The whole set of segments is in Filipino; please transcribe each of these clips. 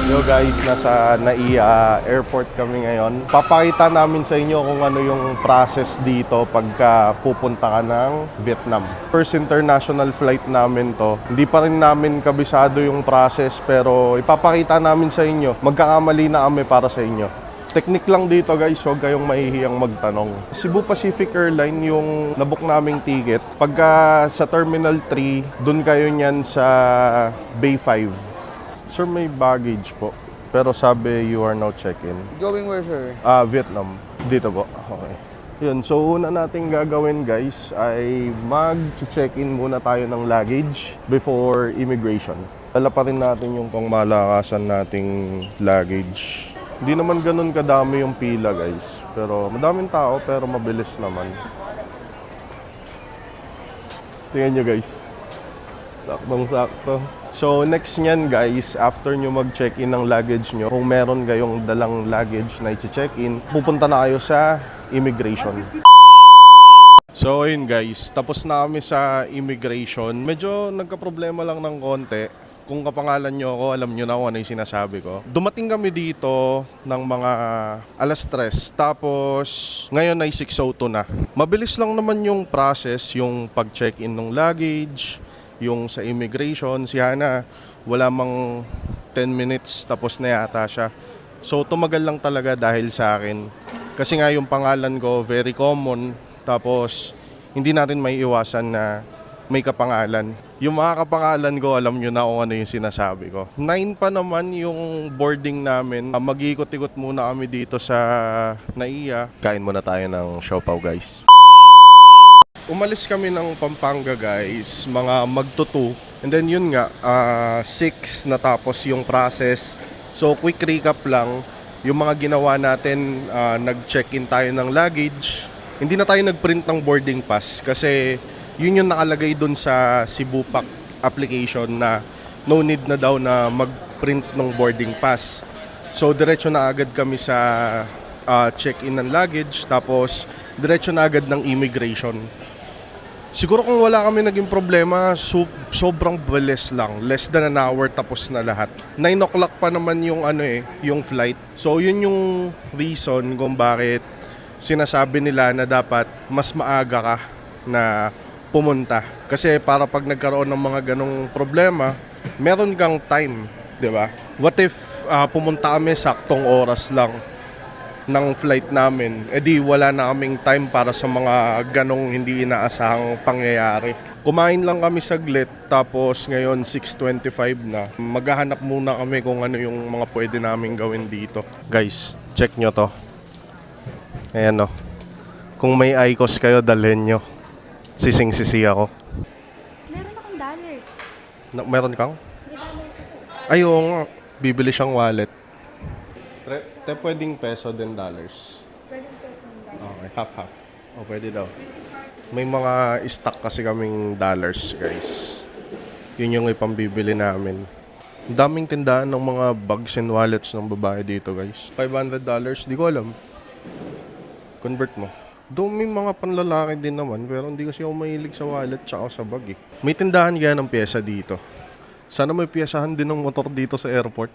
Yo guys, nasa NAIA Airport kami ngayon. Papakita namin sa inyo kung ano yung process dito pagka pupunta ka ng Vietnam. First international flight namin to. Hindi pa rin namin kabisado yung process pero ipapakita namin sa inyo. Magkakamali na kami para sa inyo. Technique lang dito guys, huwag kayong mahihiyang magtanong. Cebu Pacific Airline yung nabook naming ticket. Pagka sa Terminal 3, dun kayo niyan sa Bay 5. Sir, may baggage po. Pero sabi you are now check-in. Going where, sir? Vietnam. Dito po. Okay. Yun, so una natin gagawin guys ay mag-check-in muna tayo ng luggage before immigration. Dala pa rin natin yung pangmalakasan nating luggage. Hindi naman ganun kadami yung pila guys. Pero madaming tao pero mabilis naman. Tingnan nyo guys. Saktong-sakto. So next nyan guys, after nyo mag-check-in ng luggage nyo, kung meron kayong dalang luggage na i-check-in, pupunta na kayo sa immigration. So ayun guys, tapos na kami sa immigration. Medyo nagka-problema lang ng konti. Kung kapangalan nyo ako, alam nyo na kung ano yung sinasabi ko. Dumating kami dito ng mga alas 3, tapos ngayon ay 6:02 na. Mabilis lang naman yung process, yung pag-check-in ng luggage, yung sa immigration. Si Hana, wala mang 10 minutes tapos na yata siya. So tumagal lang talaga dahil sa akin. Kasi nga yung pangalan ko very common, tapos hindi natin may iwasan na may kapangalan. Yung mga kapangalan ko, alam nyo na kung ano yung sinasabi ko. 9 pa naman yung boarding namin. Mag-ikot-ikot muna kami dito sa NAIA. Kain muna tayo ng siopaw guys. Umalis kami ng Pampanga guys, mga magto-2. And then yun nga, 6 natapos yung process. So quick recap lang, yung mga ginawa natin, nag-check-in tayo ng luggage. Hindi na tayo nag-print ng boarding pass kasi yun yung nakalagay dun sa Cebu Pac application na no need na daw na mag-print ng boarding pass. So diretso na agad kami sa check-in ng luggage, tapos diretso na agad ng immigration. Siguro kung wala kami naging problema, sobrang bilis lang. Less than an hour tapos na lahat. 9 o'clock pa naman yung yung flight. So yun yung reason kung bakit sinasabi nila na dapat mas maaga ka na pumunta. Kasi para pag nagkaroon ng mga ganong problema, meron kang time, 'di ba? What if pumunta kami saktong oras lang ng flight namin, edi wala na kaming time para sa mga ganong hindi inaasahang pangyayari. Kumain lang kami saglit, tapos ngayon 6:25 na. Maghahanap muna kami kung ano yung mga pwede namin gawin dito. Guys, check nyo to. Ayan o. Kung may IQOS kayo, dalhin nyo. Sising-sisi ako. Meron akong dollars. Meron kang? May dollars ako. Ay, oo nga. Bibili siyang wallet. Pwedeng peso din dollars. Pwedeng peso ng dollars. Okay, half-half. O, pwede daw. May mga stock kasi kaming dollars, guys. Yun yung ipambibili namin. Ang daming tindahan ng mga bags and wallets ng babae dito, guys. $500, di ko alam. Convert mo. Doon may mga panlalaki din naman, pero hindi kasi ako mahilig sa wallet tsaka sa bag eh. May tindahan kaya ng pyesa dito. Sana may pyesahan din ng motor dito sa airport.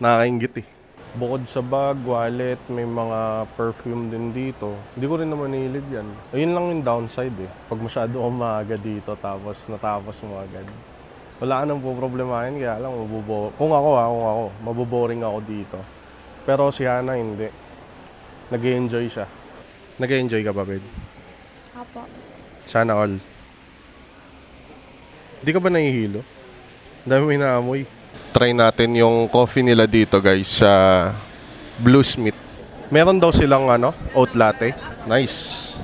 Nakakaingit eh. Bukod sa bag, wallet, may mga perfume din dito. Hindi ko rin naman nilid yan. Ayun lang yung downside eh. Pag masyado ako maaga dito tapos natapos mo agad. Wala ka nang poproblemahin, kaya lang kung ako, maboboring ako dito. Pero si Hana hindi. Nag-enjoy siya. Nag-enjoy ka ba, babe? Apo. Sana all. Di ka ba nahihilo? Dami may naamoy. Try natin yung coffee nila dito guys sa Blue Smith. Meron daw silang oat latte. Nice.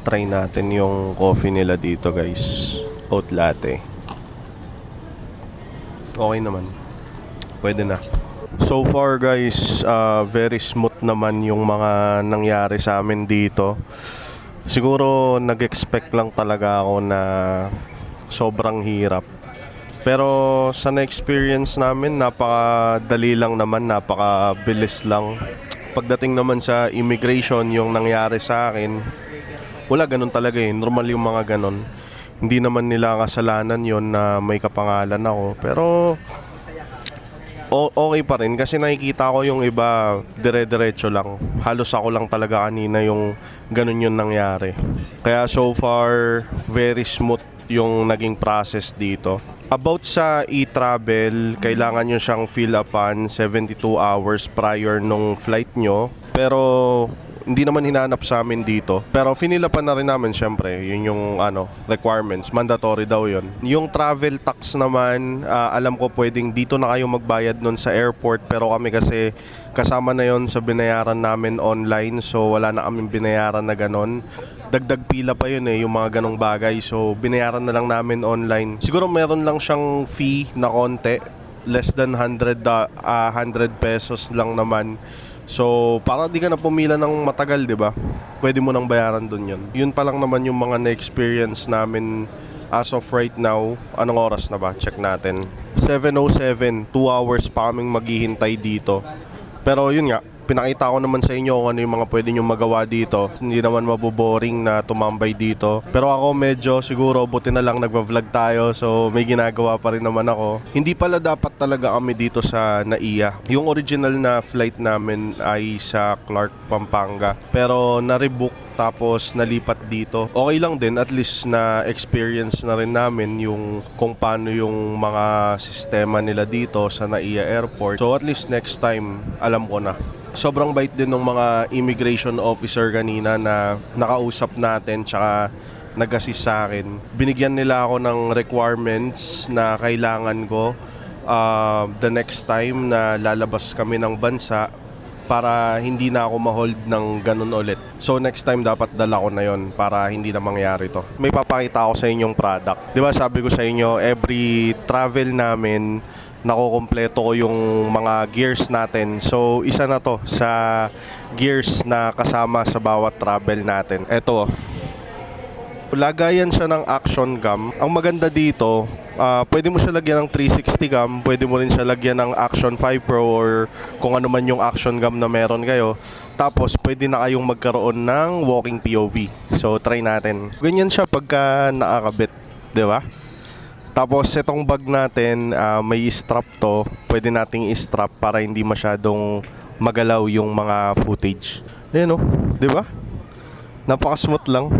Try natin yung coffee nila dito guys. Oat latte. Okay naman. Pwede na. So far guys, very smooth naman yung mga nangyari sa amin dito. Siguro nag-expect lang talaga ako na sobrang hirap. Pero sa na-experience namin, napakadali lang naman, napakabilis lang. Pagdating naman sa immigration, yung nangyari sa akin, wala ganun talaga eh. Normal yung mga ganun. Hindi naman nila kasalanan yon na may kapangalan ako. Pero okay pa rin kasi nakikita ko yung iba dire-diretso lang. Halos ako lang talaga kanina yung ganun yung nangyari. Kaya so far, very smooth yung naging process dito. About sa e-travel, kailangan nyo siyang fill upan 72 hours prior nung flight nyo. Pero hindi naman hinanap sa amin dito. Pero finilapan na rin namin syempre. Yun yung requirements. Mandatory daw yun. Yung travel tax naman, alam ko pwedeng dito na kayo magbayad nun sa airport. Pero kami kasi kasama na yon sa binayaran namin online. So wala na kaming binayaran na ganon. Dagdag pila pa yun yung mga ganong bagay. So binayaran na lang namin online. Siguro meron lang siyang fee na konti. Less than 100 pesos lang naman. So, para di ka na pumila ng matagal, di ba? Pwede mo nang bayaran dun yun. Yun pa lang naman yung mga na-experience namin as of right now. Anong oras na ba? Check natin. 7:07, 2 hours pa kaming maghihintay dito. Pero yun nga, pinakita ko naman sa inyo kung ano yung mga pwede nyo magawa dito. Hindi naman maboboring na tumambay dito. Pero ako medyo siguro buti na lang nagva-vlog tayo, so may ginagawa pa rin naman ako. Hindi pala dapat talaga kami dito sa NAIA. Yung original na flight namin ay sa Clark, Pampanga. Pero na-rebook tapos nalipat dito. Okay lang din, at least na experience na rin namin yung kung paano yung mga sistema nila dito sa NAIA Airport. So at least next time alam ko na. Sobrang bait din ng mga immigration officer kanina na nakausap natin tsaka nag-assist sa akin. Binigyan nila ako ng requirements na kailangan ko the next time na lalabas kami ng bansa para hindi na ako ma-hold ng ganun ulit. So next time dapat dala ko na yon para hindi na mangyari to. May papakita ako sa inyong product. 'Di ba sabi ko sa inyo, every travel namin nakokompleto ko yung mga gears natin. So, isa na to sa gears na kasama sa bawat travel natin. Ito, lagayan siya ng action cam. Ang maganda dito, pwede mo siya lagyan ng 360 cam, pwede mo rin siya lagyan ng Action 5 Pro or kung ano man yung action cam na meron kayo. Tapos, pwede na kayong magkaroon ng walking POV. So, try natin. Ganyan siya pagka nakakabit, di ba? Tapos itong bag natin, may strap to. Pwede nating i-strap para hindi masyadong magalaw yung mga footage. Ayan o, di ba? Napaka-smooth lang.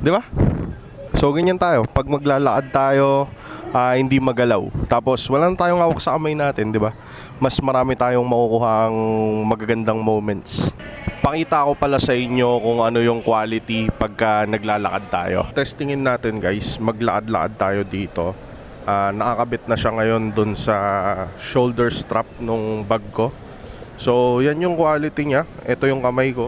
Di ba? So ganyan tayo. Pag maglalakad tayo, hindi magalaw. Tapos wala na tayong hawak sa kamay natin, di ba? Mas marami tayong makukuha ang magagandang moments. Pakita ko pala sa inyo kung ano yung quality pagka naglalakad tayo. Testingin natin guys, maglakad-lakad tayo dito. Nakakabit na siya ngayon dun sa shoulder strap nung bag ko. So yan yung quality niya. Ito yung kamay ko.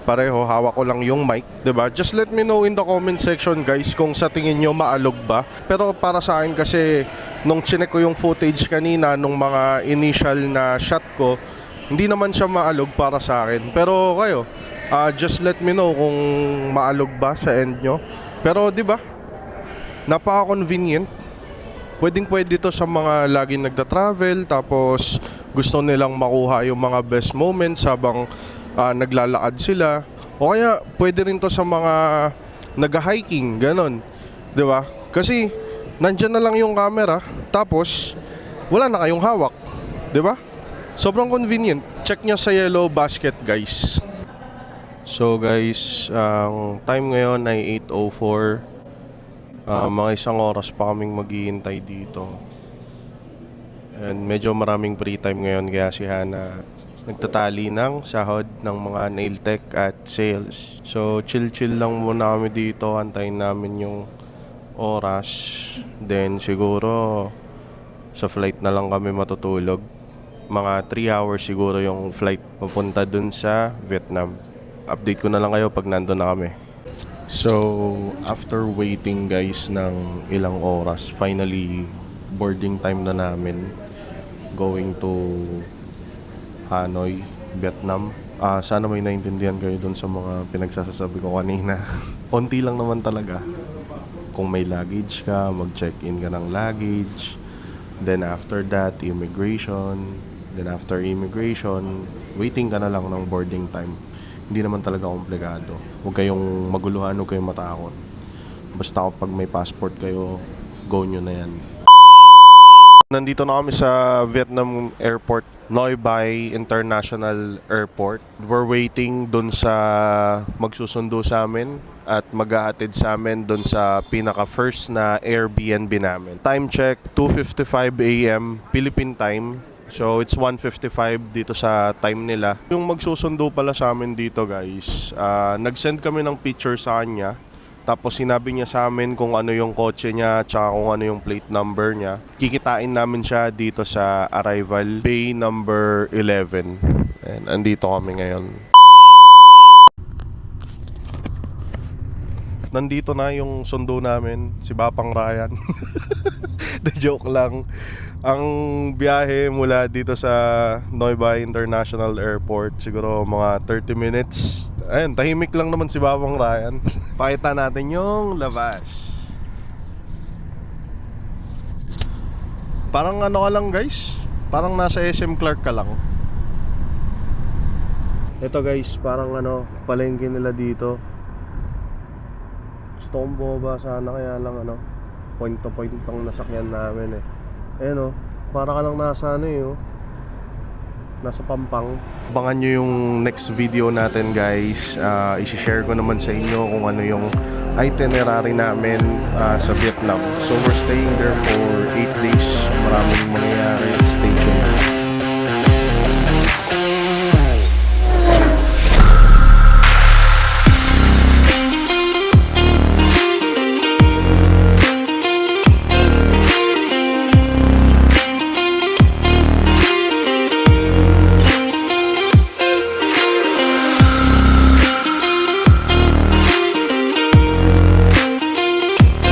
Pareho, hawak ko lang yung mic, 'di ba? Just let me know in the comment section guys kung sa tingin nyo maalog ba. Pero para sa akin kasi nung chinek ko yung footage kanina nung mga initial na shot ko, hindi naman siya maalog para sa akin. Pero kayo, just let me know kung maalog ba sa end nyo. Pero di ba? Napaka-convenient. Pwedeng-pwede to sa mga laging nagda-travel tapos gusto nilang makuha yung mga best moments habang naglalakad sila. O kaya pwede rin to sa mga nag-hiking, ganon. Di ba? Kasi nandyan na lang yung camera tapos wala na kayong hawak. Di ba? Sobrang convenient. Check nyo sa yellow basket guys. So guys, ang time ngayon ay 8:04. Mga isang oras pa kaming maghihintay dito. And medyo maraming free time ngayon kaya si Hana nagtatali ng sahod ng mga nail tech at sales. So chill-chill lang muna kami dito. Antayin namin yung oras. Then siguro sa flight na lang kami matutulog. Mga 3 hours siguro yung flight papunta dun sa Vietnam. Update ko na lang kayo pag nandun na kami. So, after waiting guys ng ilang oras, finally boarding time na namin. Going to Hanoi, Vietnam. Sana may naintindihan kayo dun sa mga pinagsasasabi ko kanina. Konti lang naman talaga. Kung may luggage ka, mag-check-in ka ng luggage. Then after that, immigration. Then after immigration, waiting ka na lang ng boarding time. Hindi naman talaga komplikado. Huwag kayong maguluhan, huwag kayong matakot. Basta kapag may passport kayo, go nyo na yan. Nandito na kami sa Vietnam Airport, Noi Bai International Airport. We're waiting dun sa magsusundo sa amin at mag-aatid sa amin dun sa pinaka-first na Airbnb namin. Time check, 2:55 a.m. Philippine time. So it's 1:55 dito sa time nila. Yung magsusundo pala sa amin dito guys, nag-send kami ng picture sa kanya. Tapos sinabi niya sa amin kung ano yung kotse niya tsaka kung ano yung plate number niya. Kikitain namin siya dito sa arrival bay number 11. And andito kami ngayon. Nandito na yung sundo namin, si Bapang Ryan. The joke lang. Ang biyahe mula dito sa Noi Bai International Airport, siguro mga 30 minutes. Ayun, tahimik lang naman si Bapang Ryan. Pakita natin yung labas. Parang ano ka lang guys, parang nasa SM Clark ka lang. Ito guys, parang ano, palengke nila dito. Gusto kong bumaba sana, kaya lang ano, point to point ang nasakyan namin eh. Ayan o, para ka lang nasa ano eh, nasa Pampang. Abangan nyo yung next video natin guys. I-share ko naman sa inyo kung ano yung itinerary namin sa Vietnam. So we're staying there for 8 days. Maraming mangyayari. Stay tuned.